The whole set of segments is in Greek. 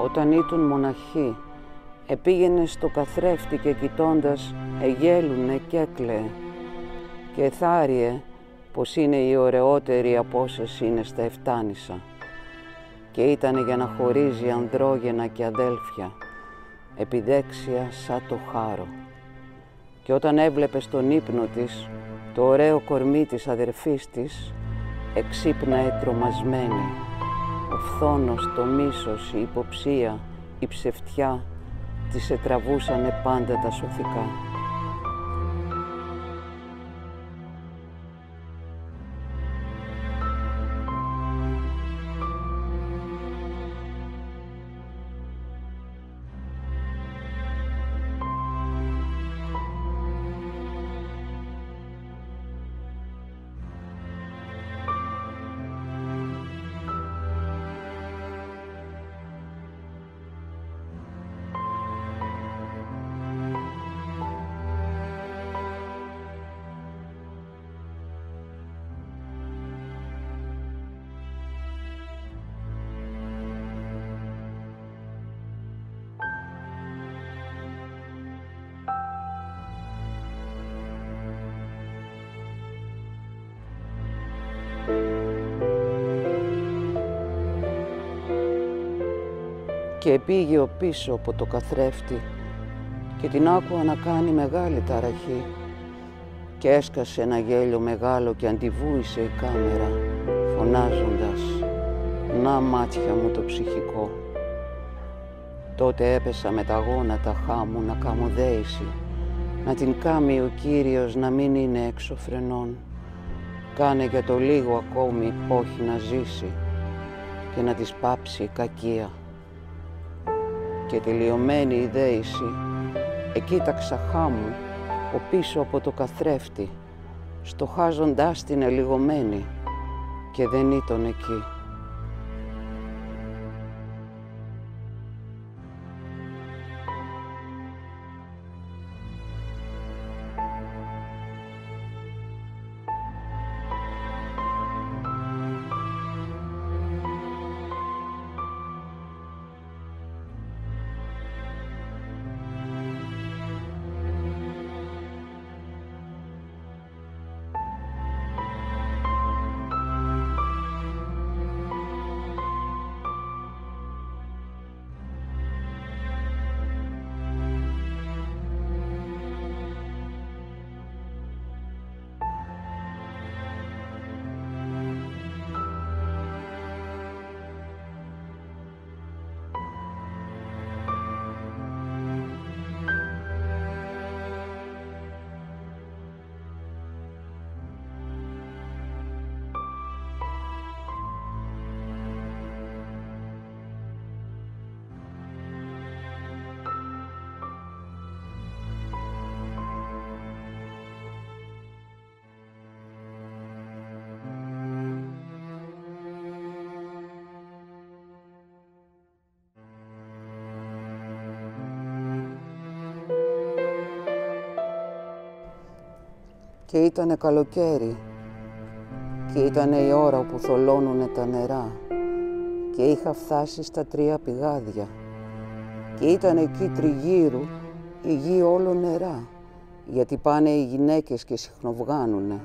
όταν ήτουν μοναχή, επήγαινε στο καθρέφτη και κοιτώντας εγέλουνε κι έκλαιε και εθάριε πως είναι η ωραιότερη από όσες είναι στα Εφτάνησα και ήτανε για να χωρίζει ανδρόγενα και αδέλφια, επιδέξια σαν το χάρο. Και όταν έβλεπε στον ύπνο της το ωραίο κορμί της αδερφής της, εξύπναε τρομασμένη. Ο φθόνος, το μίσος, η υποψία, η ψευτιά της ετραβούσανε πάντα τα σωθικά. Και επήγε ο πίσω από το καθρέφτη και την άκουα να κάνει μεγάλη ταραχή και έσκασε ένα γέλιο μεγάλο και αντιβούησε η κάμερα φωνάζοντας «Να μάτια μου το ψυχικό». Τότε έπεσα με τα γόνατα χάμου να κάμω δέηση, να την κάμει ο Κύριος να μην είναι έξω φρενών. Κάνε για το λίγο ακόμη όχι να ζήσει και να της πάψει η κακία. Και τελειωμένη η δέηση, εκοίταξα χάμου ο πίσω από το καθρέφτη, στοχάζοντάς την ελιγωμένη και δεν ήταν εκεί. Και ήτανε καλοκαίρι και ήτανε η ώρα όπου θολώνουνε τα νερά και είχα φτάσει στα 3 πηγάδια και ήτανε εκεί τριγύρου η γη όλο νερά, γιατί πάνε οι γυναίκες και συχνοβγάνουνε.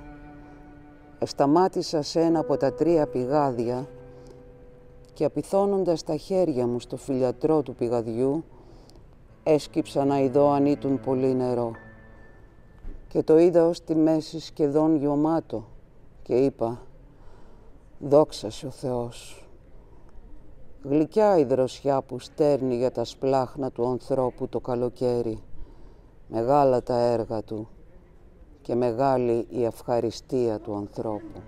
Εσταμάτησα σε ένα από τα 3 πηγάδια και απειθώνοντας τα χέρια μου στο φυλιατρό του πηγαδιού έσκυψα να ειδώ αν ήτουν πολύ νερό. Και το είδα ως τη μέση σχεδόν γιωμάτο και είπα «Δόξα σε ο Θεός». Γλυκιά η δροσιά που στέρνει για τα σπλάχνα του ανθρώπου το καλοκαίρι, μεγάλα τα έργα του και μεγάλη η ευχαριστία του ανθρώπου.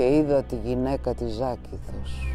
και είδα τη γυναίκα της Ζάκηθος.